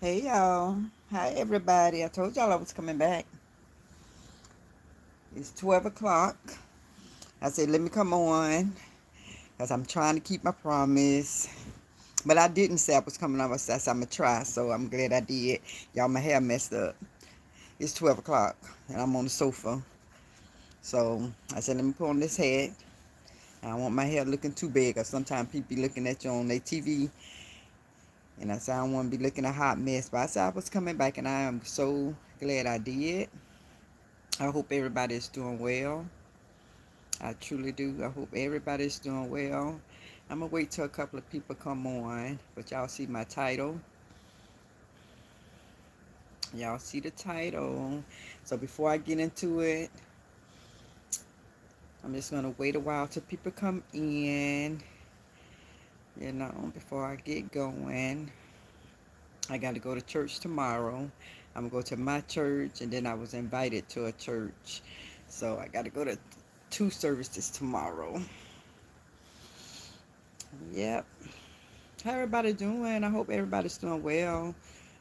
Hey y'all. Hi everybody. I told y'all I was coming back. It's 12 o'clock. I said, let me come on because I'm trying to keep my promise. But I didn't say I was coming on. I said I'm going to try. So I'm glad I did. Y'all, my hair messed up. It's 12 o'clock and I'm on the sofa. So I said, let me put on this hat. I don't want my hair looking too big because sometimes people be looking at you on their TV. And I said, I don't want to be looking a hot mess. But I said I was coming back and I am so glad I did. I hope everybody is doing well. I truly do. I hope everybody's doing well. I'm going to wait till a couple of people come on. But y'all see my title. Y'all see the title. So before I get into it, I'm just going to wait a while till people come in. Before I get going. I got to go to church tomorrow. I'm going to go to my church, and then I was invited to a church. So I got to go to 2 services tomorrow. Yep. How everybody doing? I hope everybody's doing well.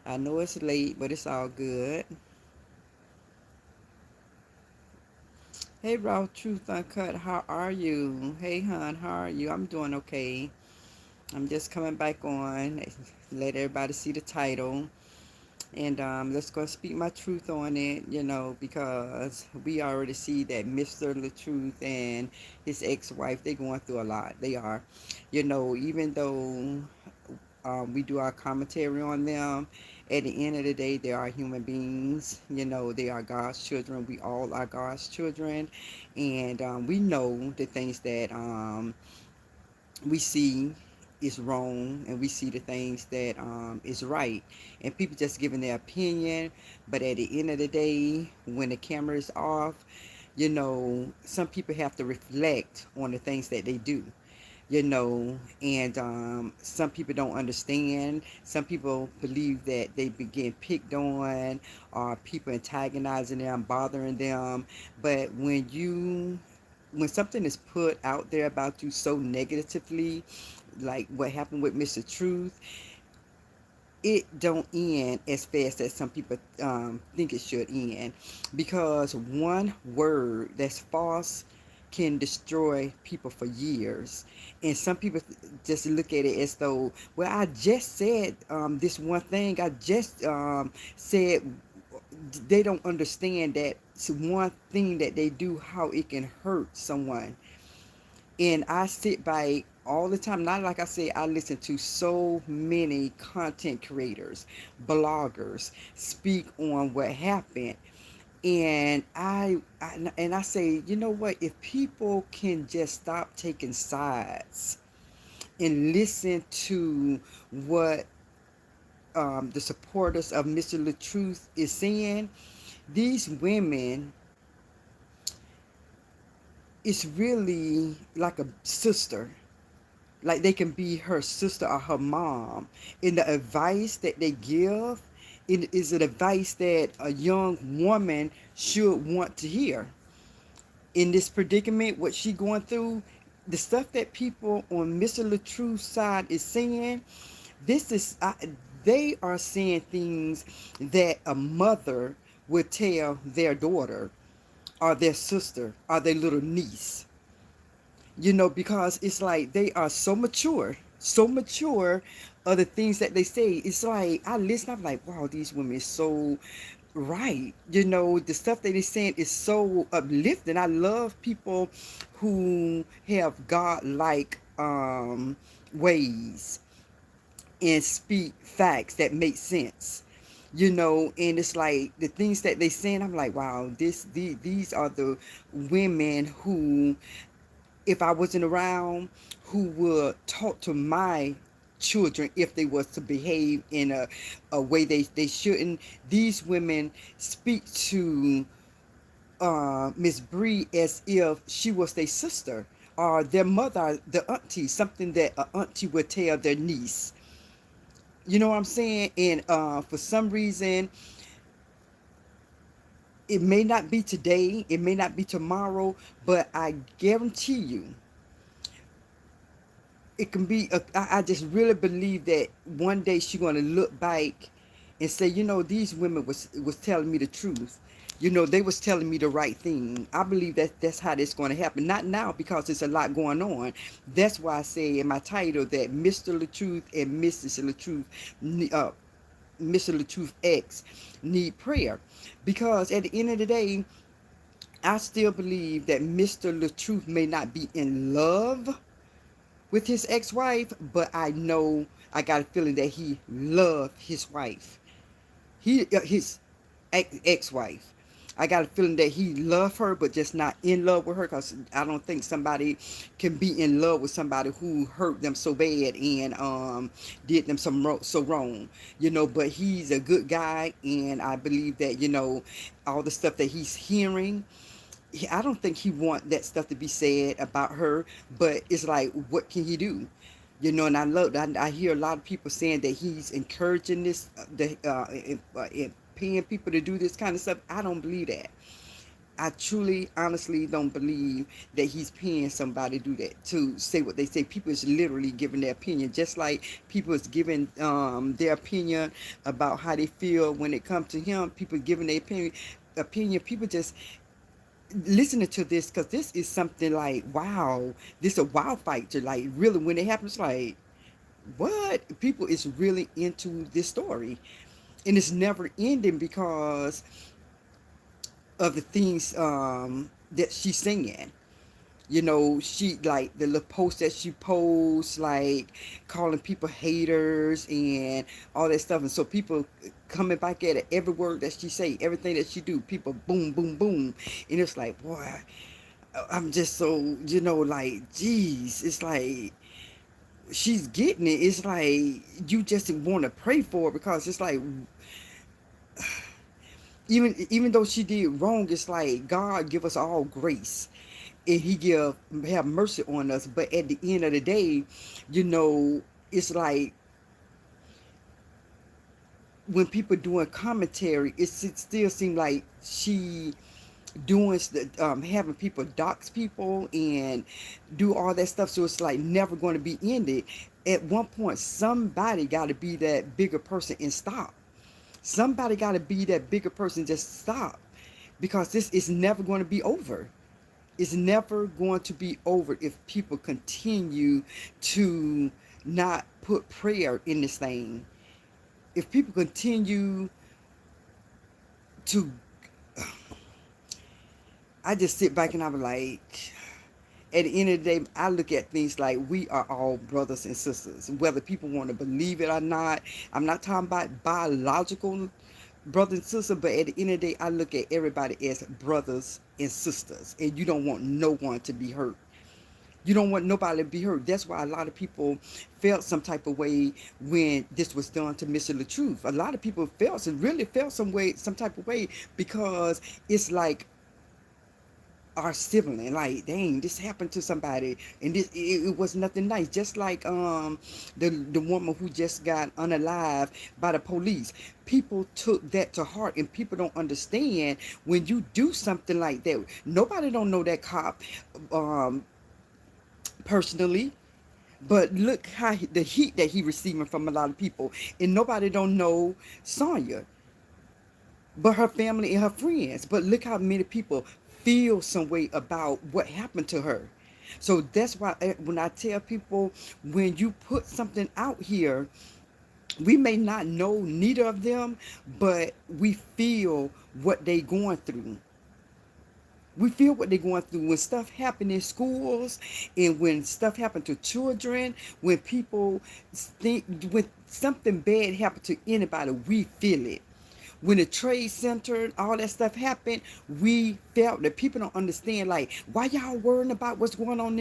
I know it's late, but it's all good. Hey, Raw Truth Uncut, how are you? Hey, hon, how are you? I'm doing okay. I'm just coming back on. Let everybody see the title. And let's go speak my truth on it, because we already see that Mr. Latruth and his ex-wife, they're going through a lot. They are. Even though we do our commentary on them, at the end of the day, they are human beings. They are God's children. We all are God's children. And we know the things that we see is wrong, and we see the things that is right, and people just giving their opinion. But at the end of the day, when the camera is off, some people have to reflect on the things that they do, and some people don't understand. Some people believe that they begin picked on, or people antagonizing them, bothering them. But when something is put out there about you so negatively, like what happened with Mr. Truth, it don't end as fast as some people think it should end, because one word that's false can destroy people for years. And some people just look at it as though, well, I just said this one thing, I just said. They don't understand that it's one thing that they do, how it can hurt someone. And I sit by all the time. Not like I say, I listen to so many content creators, bloggers speak on what happened. And I say, you know what? If people can just stop taking sides and listen to what the supporters of Mr. Latruth is saying, these women, it's really like a sister. Like they can be her sister or her mom. And the advice that they give, it is an advice that a young woman should want to hear. In this predicament, what she going through, the stuff that people on Mr. Latruth's side is saying, this is they are saying things that a mother would tell their daughter or their sister or their little niece. Because it's like they are so mature of the things that they say. It's like I listen, I'm like, wow, these women is so right. The stuff that they're saying is so uplifting. I love people who have God-like ways and speak facts that make sense. And it's like the things that they saying, I'm like, wow, these are the women who, if I wasn't around, who would talk to my children if they was to behave in a way they shouldn't. These women speak to Miss Bree as if she was their sister or their mother, the auntie, something that an auntie would tell their niece. You know what I'm saying? And for some reason, it may not be today, it may not be tomorrow, but I guarantee you, it can be I just really believe that one day she's going to look back and say, these women was telling me the truth. They was telling me the right thing. I believe that that's how this going to happen. Not now, because there's a lot going on. That's why I say in my title that Mr. Latruth and Mrs. Latruth, uh, Mr. Latruth X, need prayer, because at the end of the day, I still believe that Mr. Latruth may not be in love with his ex-wife, but I know, I got a feeling that he loved his wife. His ex-wife. I got a feeling that he loved her, but just not in love with her. Because I don't think somebody can be in love with somebody who hurt them so bad and did them so wrong. But he's a good guy, and I believe that all the stuff that he's hearing, I don't think he want that stuff to be said about her. But it's like, what can he do? And I hear a lot of people saying that he's encouraging this, paying people to do this kind of stuff. I don't believe that. I truly, honestly don't believe that he's paying somebody to do that, to say what they say. People is literally giving their opinion, just like people is giving their opinion about how they feel when it comes to him. People giving their opinion. People just listening to this, because this is something like, wow, this a wow factor. Like, really, when it happens, like, what? People is really into this story, and it's never ending because of the things that she's singing. She, like, the little post that she posts, like calling people haters and all that stuff. And so people coming back at it, every word that she say, everything that she do, people boom, boom, boom. And it's like, boy, I'm just so, like, geez, it's like she's getting it. It's like you just want to pray for her, because it's like, even though she did wrong, it's like God give us all grace, and he have mercy on us. But at the end of the day, it's like when people doing commentary, it still seems like she doing having people dox people and do all that stuff. So it's like never going to be ended. At one point, somebody got to be that bigger person and stop. Somebody got to be that bigger person, just stop, because this is never going to be over. It's never going to be over if people continue to not put prayer in this thing. If people continue to, I just sit back and I'm like, at the end of the day, I look at things like we are all brothers and sisters, whether people want to believe it or not. I'm not talking about biological brother and sister, but at the end of the day, I look at everybody as brothers and sisters, and you don't want no one to be hurt. You don't want nobody to be hurt. That's why a lot of people felt some type of way when this was done to Mr. Latruth. A lot of people really felt some type of way, because it's like our sibling, like, dang, this happened to somebody, and it was nothing nice. Just like the woman who just got unalive by the police. People took that to heart, and people don't understand when you do something like that. Nobody don't know that cop um personally, but look how the heat that he receiving from a lot of people, and nobody don't know Sonya but her family and her friends. But look how many people feel some way about what happened to her. So that's why when I tell people, when you put something out here, we may not know neither of them, but we feel what they going through. We feel what they're going through when stuff happen in schools, and when stuff happen to children, when people think, when something bad happened to anybody, we feel it. When the trade center and all that stuff happened, we felt that. People don't understand, like, why y'all worrying about what's going on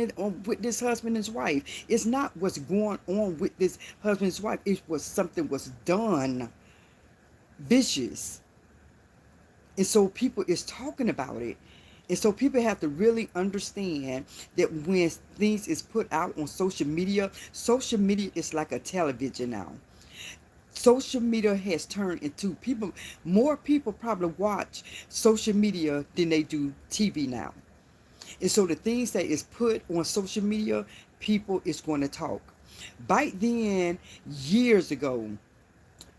with this husband and his wife. It's not what's going on with this husband and his wife. It was something was done vicious. And so people is talking about it. And so people have to really understand that when things is put out on social media is like a television now. Social media has turned into people, more people probably watch social media than they do TV now. And so the things that is put on social media, people is going to talk. Back then, years ago,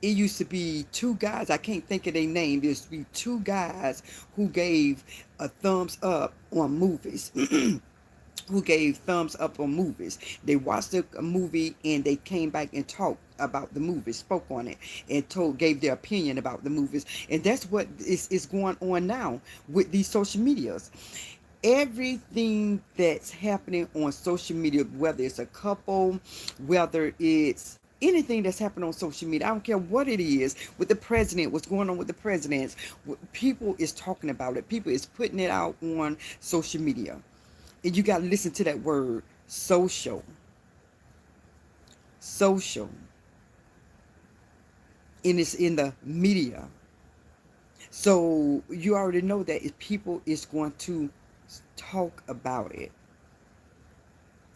It used to be two guys, I can't think of their name. There used to be two guys who gave a thumbs up on movies. Who gave thumbs up on movies. They watched a movie and they came back and talked about the movie, spoke on it, and gave their opinion about the movies. And that's what is going on now with these social medias. Everything that's happening on social media, whether it's a couple, whether it's anything that's happening on social media, I don't care what it is, with the president, what's going on with the presidents, people is talking about it, people is putting it out on social media. And you got to listen to that word, social. Social. And it's in the media. So you already know that if people is going to talk about it.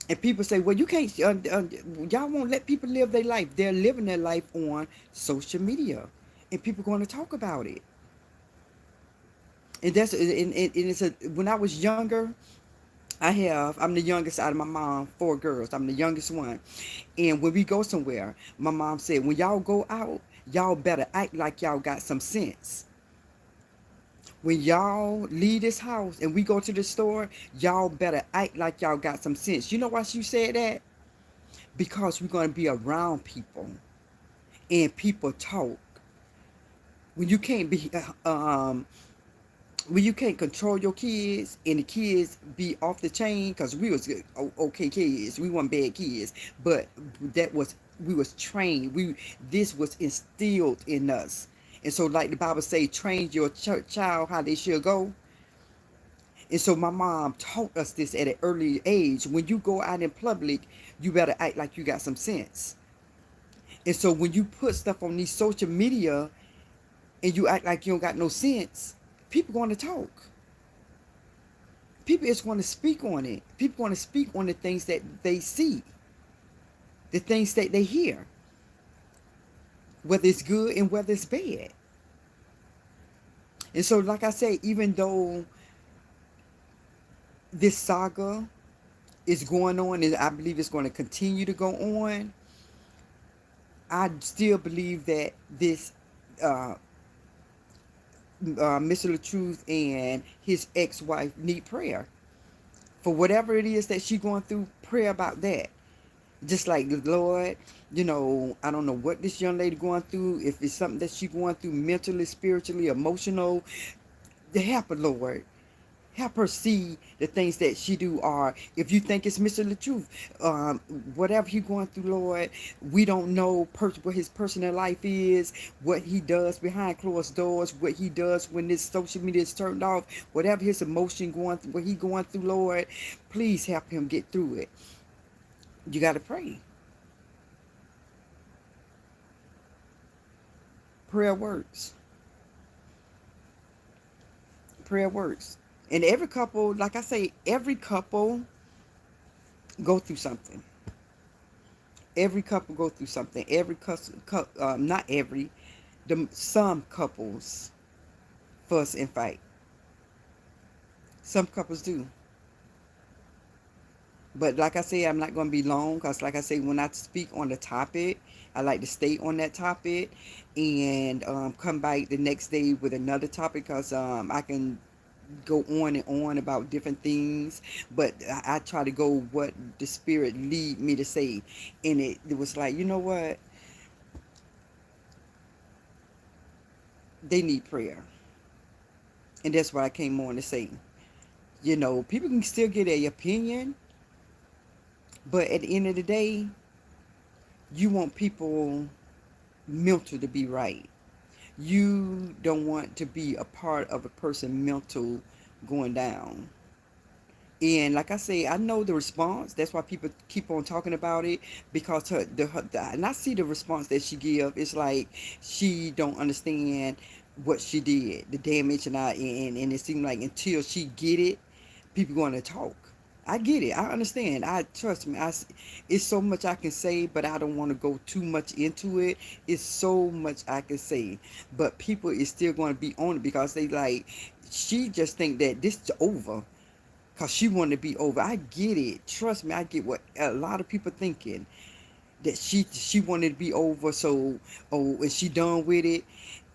And people say, well, you can't, y'all won't let people live their life. They're living their life on social media. And people are going to talk about it. And it's when I was younger, I'm the youngest out of my mom, 4 girls. I'm the youngest one. And when we go somewhere, my mom said, when y'all go out, y'all better act like y'all got some sense. When y'all leave this house and we go to the store, y'all better act like y'all got some sense. You know why she said that? Because we're going to be around people and people talk. When you can't be, when you can't control your kids and the kids be off the chain, because we was okay kids, we weren't bad kids, but we was trained, this was instilled in us. And so like the Bible say, train your child how they should go. And so my mom taught us this at an early age. When you go out in public, you better act like you got some sense. And so when you put stuff on these social media and you act like you don't got no sense, people going to talk. People is going to speak on it. People going to speak on the things that they see, the things that they hear, whether it's good and whether it's bad. And so, like I say, even though this saga is going on, and I believe it's going to continue to go on, I still believe that this Mr. Latruth and his ex-wife need prayer. For whatever it is that she going through, pray about that. Just like the Lord, I don't know what this young lady going through, if it's something that she going through mentally, spiritually, emotional, help her, Lord. Help her see the things that she do are, if you think it's Mr. Latruth, whatever he going through, Lord, we don't know what his personal life is, what he does behind closed doors, what he does when this social media is turned off, whatever his emotion going through, what he going through, Lord, please help him get through it. You got to pray. Prayer works. Prayer works. And every couple, like I say, every couple go through something. Every couple go through something. Not every, some couples fuss and fight. Some couples do. But like I say, I'm not going to be long, because like I say, when I speak on the topic, I like to stay on that topic and come back the next day with another topic, because I can go on and on about different things, but I try to go what the Spirit lead me to say. And it was like, you know what? They need prayer. And that's what I came on to say. People can still get their opinion, but at the end of the day, you want people mental to be right. You don't want to be a part of a person mental going down. And like I say, I know the response. That's why people keep on talking about it, because and I see the response that she give. It's like she don't understand what she did, the damage, and it seemed like until she get it, people going to talk. I get it. I understand. Trust me. It's so much I can say, but I don't want to go too much into it. It's so much I can say, but people is still going to be on it, because they like, she just think that this is over, because she want to be over. I get it. Trust me. I get what a lot of people thinking. that she wanted to be over. So, oh, is she done with it?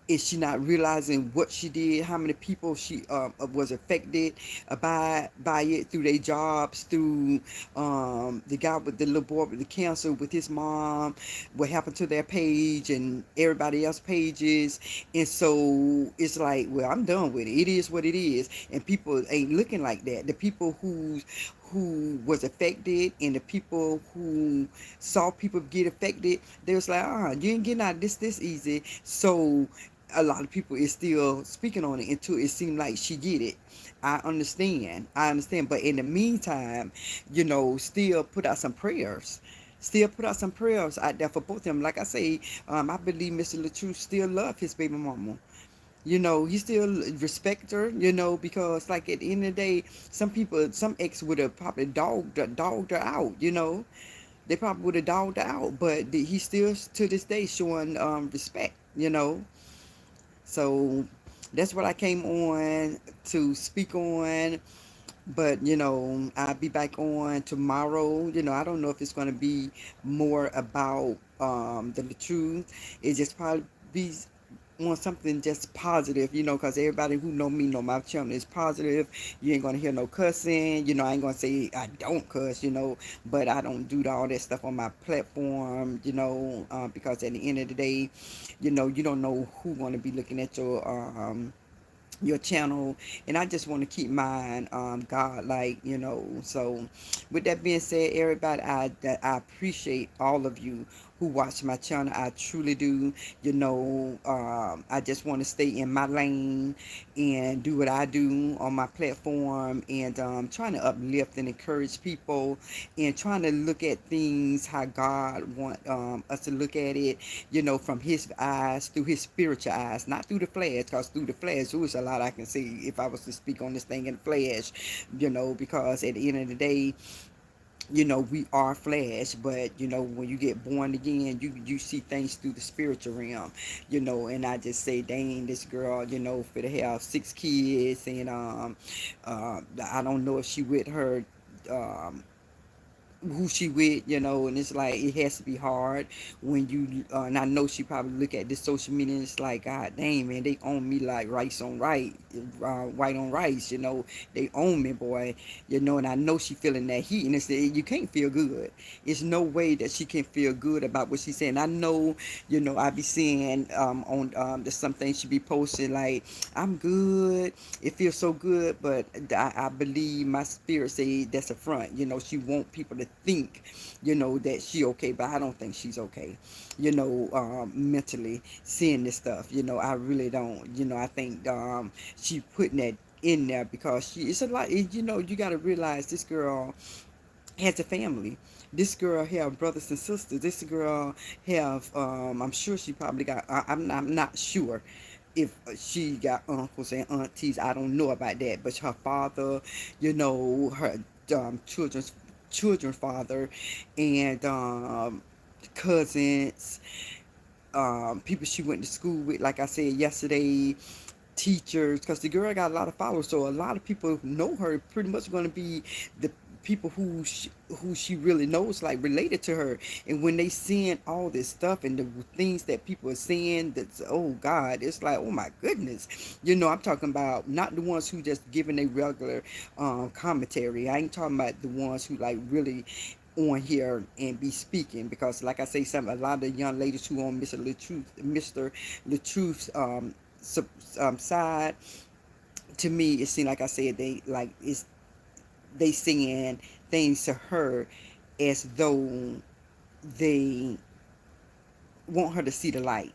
Is she not realizing what she did, how many people she was affected by it through their jobs, through the guy with the little boy with the cancer with his mom, what happened to their page and everybody else pages. And so it's like, well, I'm done with it. It is what it is. And people ain't looking like that. The people who was affected and the people who saw people get affected, they was like, you ain't getting out of this easy. So a lot of people is still speaking on it until it seemed like she get it. I understand, but in the meantime, still put out some prayers. Still put out some prayers out there for both of them. Like I say, I believe Mr. Latruth still love his baby mama. He still respect her, because like at the end of the day, some ex would have probably dogged her out, They probably would have dogged her out, but he still to this day showing respect. So that's what I came on to speak on. But I'll be back on tomorrow. I don't know if it's going to be more about the truth. It just probably be on something just positive, because everybody who know me know my channel is positive. You ain't gonna hear no cussing. I ain't gonna say I don't cuss, but I don't do all that stuff on my platform, because at the end of the day, you don't know who want to be looking at your channel, and I just want to keep mine God like, so with that being said, everybody, I appreciate all of you who watch my channel. I truly do. I just want to stay in my lane and do what I do on my platform, and trying to uplift and encourage people, and trying to look at things how God want us to look at it, from his eyes, through his spiritual eyes, not through the flesh, because through the flesh, there was a lot I can see if I was to speak on this thing in the flesh, because at the end of the day, we are flesh, but when you get born again, you see things through the spiritual realm, and I just say, dang, this girl, for to have 6 kids, and I don't know if she with her um who she with, and it's like it has to be hard when you and I know she probably look at this social media and it's like, God dang, man, they own me like rice on rice, white on rice, they own me, boy, and I know she feeling that heat, and it's you can't feel good. It's no way that she can feel good about what she's saying. I know, I be seeing on there's some things she be posting like, I'm good, it feels so good, but I believe my spirit say that's a front. She want people to think, that she okay, but I don't think she's okay. Mentally seeing this stuff. I really don't. I think she putting that in there because it's a lot. You got to realize this girl has a family. This girl have brothers and sisters. This girl have I'm sure she probably got I'm not sure if she got uncles and aunties. I don't know about that, but her father, her children's father, and cousins, people she went to school with, like I said yesterday, teachers, because the girl got a lot of followers, so a lot of people who know her pretty much going to be the people who she really knows, like related to her. And when they seeing all this stuff and the things that people are saying, that's, oh God, it's like, oh my goodness. I'm talking about not the ones who just giving a regular commentary. I ain't talking about the ones who like really on here and be speaking, because like I say, a lot of the young ladies who on Mr. Latruth's side, to me it seemed like I said, they saying things to her as though they want her to see the light.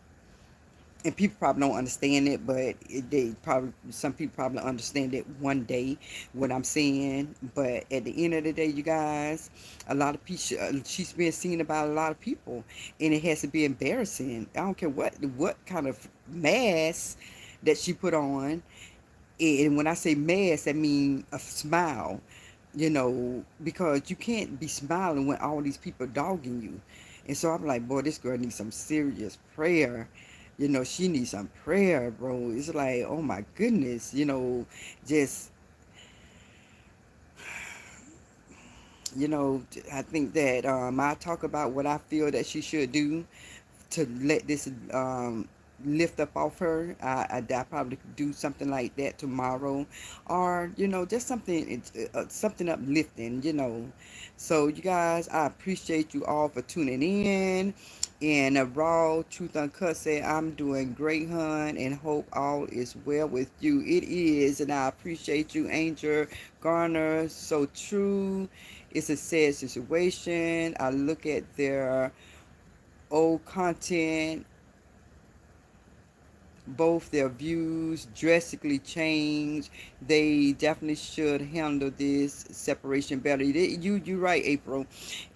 And people probably don't understand it, but some people probably understand it one day, what I'm saying. But at the end of the day, you guys, a lot of people, she's been seen about a lot of people, and it has to be embarrassing. I don't care what kind of mask that she put on. And when I say mask, I mean a smile, because you can't be smiling when all these people dogging you. And so I'm like, boy, this girl needs some serious prayer. She needs some prayer, bro. It's like, oh my goodness, just You know, I think that I talk about what I feel that she should do to let this lift up off her. I probably could do something like that tomorrow, or just something uplifting. So you guys, I appreciate you all for tuning in. And Raw Truth Uncut said, I'm doing great, hun, and hope all is well with you. It is, and I appreciate you, Angel Garner. So true. It's a sad situation. I look at their old content, both their views drastically change. They definitely should handle this separation better. You right, April,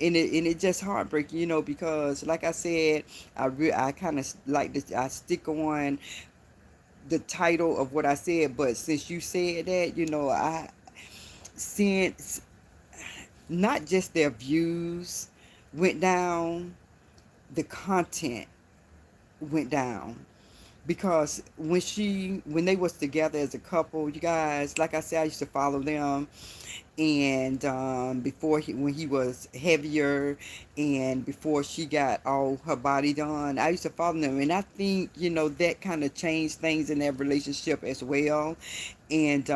and it just heartbreaking, because like I said, I kind of like this. I stick on the title of what I said, but since you said that, since not just their views went down, the content went down, because when they was together as a couple, you guys, like I said, I used to follow them. And before when he was heavier, and before she got all her body done, I used to follow them, and I think that kind of changed things in their relationship as well. And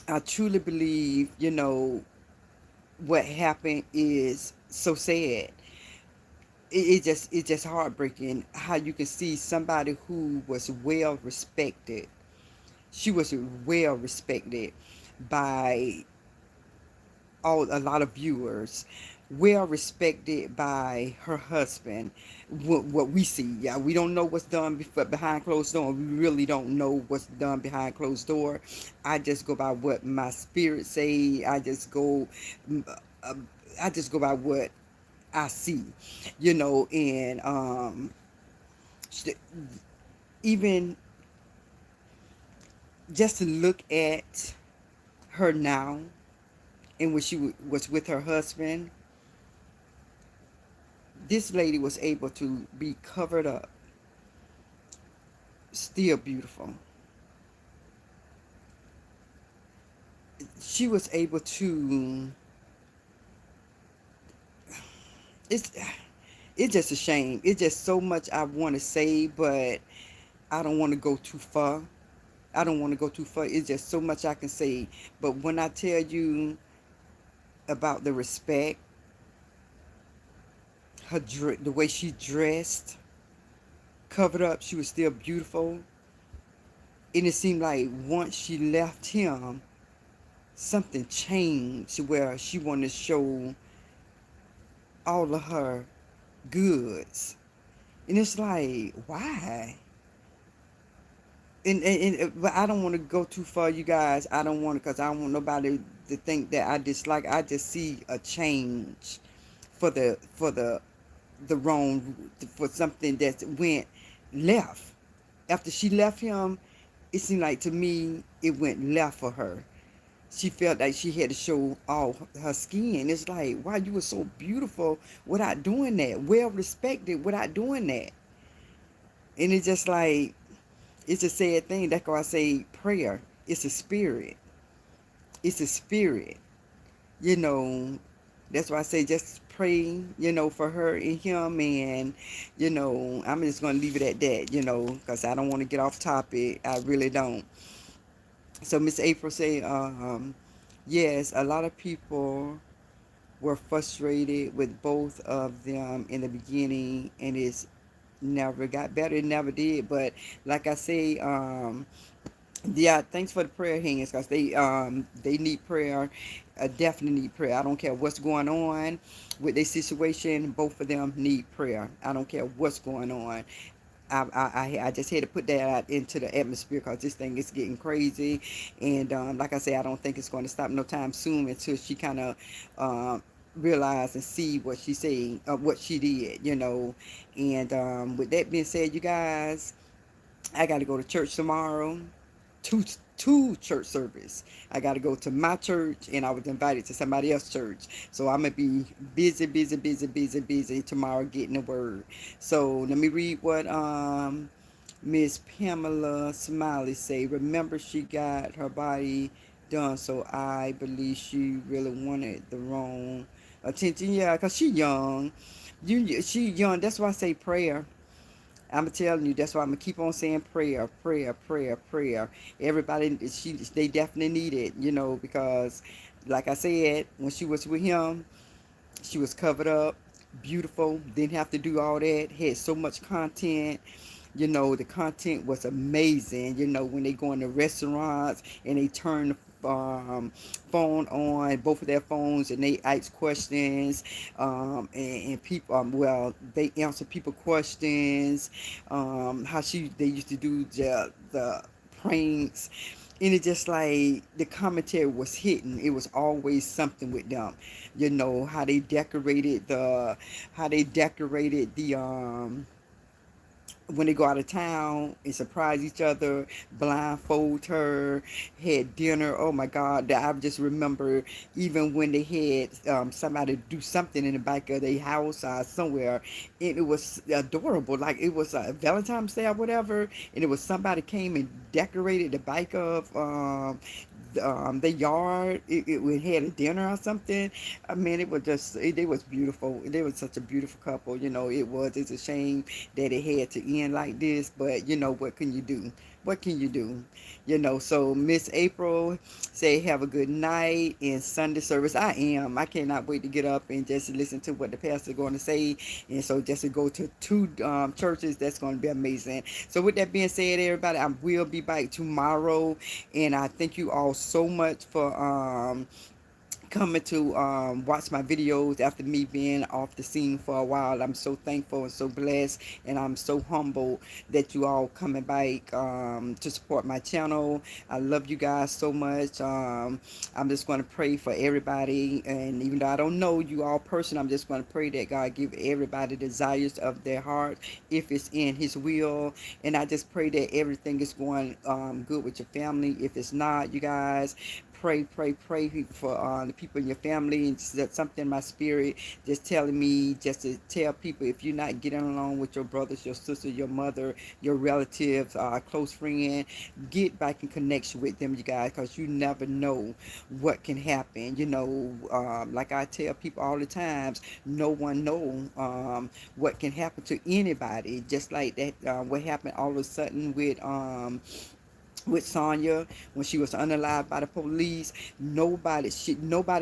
I truly believe what happened is so sad. It's just heartbreaking how you can see somebody who was well respected. She was well respected by a lot of viewers, well respected by her husband. What we see, yeah, we don't know what's done behind closed door. We really don't know what's done behind closed door. I just go by what my spirit say. Uh, I just go by what I see, and even just to look at her now, and when she was with her husband, this lady was able to be covered up, still beautiful. She was able to. It's it's just a shame. It's just so much I want to say, but I don't want to go too far. I don't want to go too far. It's just so much I can say. But when I tell you about the respect, the way she dressed, covered up, she was still beautiful. And it seemed like once she left him, something changed where she wanted to show all of her goods. And it's like, why? But I don't want to go too far, you guys. I don't want to, because I don't want nobody to think that I dislike. I just see a change for the wrong, for something that went left. After she left him, it seemed like to me it went left for her. She felt like she had to show all her skin. It's like, wow, you were so beautiful without doing that. Well respected without doing that. And it's just like, it's a sad thing. That's why I say prayer. It's a spirit. It's a spirit. You know, that's why I say just pray, for her and him. And, I'm just going to leave it at that, because I don't want to get off topic. I really don't. So Miss April say, yes, a lot of people were frustrated with both of them in the beginning, and it's never got better. It never did. But like I say, yeah, thanks for the prayer hands, because they need prayer. Definitely need prayer. I don't care what's going on with their situation. Both of them need prayer. I don't care what's going on. I just had to put that out into the atmosphere, because this thing is getting crazy. And like I say, I don't think it's going to stop no time soon until she kind of realize and see what she said, what she did, And with that being said, you guys, I got to go to church tomorrow. Two church service. I got to go to my church, and I was invited to somebody else's church. So I'm gonna be busy, busy, busy, busy, busy tomorrow getting the word. So let me read what Miss Pamela Smiley say. Remember, she got her body done. So I believe she really wanted the wrong attention. Yeah, cause she young. She young. That's why I say prayer. I'm telling you, that's why I'm gonna keep on saying prayer, prayer, prayer, prayer. Everybody, they definitely need it, because, like I said, when she was with him, she was covered up, beautiful, didn't have to do all that, had so much content. The content was amazing. When they go into restaurants and they turn the phone on, both of their phones, and they ask questions, and people, well, they answer people questions. How they used to do the pranks, and it just like the commentary was hitting. It was always something with them. How they decorated the when they go out of town and surprise each other, blindfold her, had dinner. Oh my God, I just remember even when they had somebody do something in the back of their house somewhere, and it was adorable. Like it was Valentine's Day or whatever, and it was somebody came and decorated the back of the yard. It had a dinner or something. I mean, it was just it was beautiful. They was such a beautiful couple. It was. It's a shame that it had to end like this, but what can you do? What can you do? So Miss April say have a good night in Sunday service. I cannot wait to get up and just listen to what the pastor going to say, and so just to go to two churches, that's going to be amazing. So with that being said, everybody, I will be back tomorrow, and I thank you all so much for coming to watch my videos after me being off the scene for a while. I'm so thankful and so blessed, and I'm so humbled that you all coming back to support my channel. I love you guys so much. I'm just going to pray for everybody, and even though I don't know you all person, I'm just going to pray that God give everybody the desires of their heart if it's in His will. And I just pray that everything is going good with your family. If it's not, you guys, pray for the people in your family. And just that something in my spirit just telling me just to tell people, if you're not getting along with your brothers, your sister, your mother, your relatives, close friend, get back in connection with them, you guys, because you never know what can happen. Like I tell people all the times, no one know what can happen to anybody. Just like that, what happened all of a sudden with Sonya when she was unalived by the police. Nobody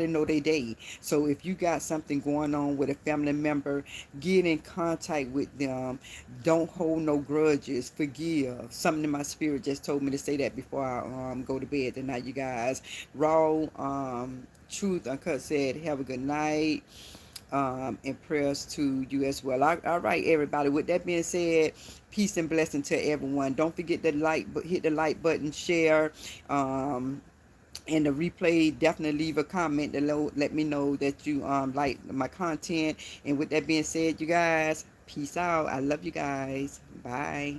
know their day. So if you got something going on with a family member, get in contact with them. Don't hold no grudges. Forgive. Something in my spirit just told me to say that before I go to bed tonight, you guys. Raw Truth Uncut said, have a good night, and prayers to you as well. All right, everybody. With that being said, peace and blessing to everyone. Don't forget to hit the like button, share, and the replay. Definitely leave a comment to let me know that you like my content. And with that being said, you guys, peace out. I love you guys. Bye.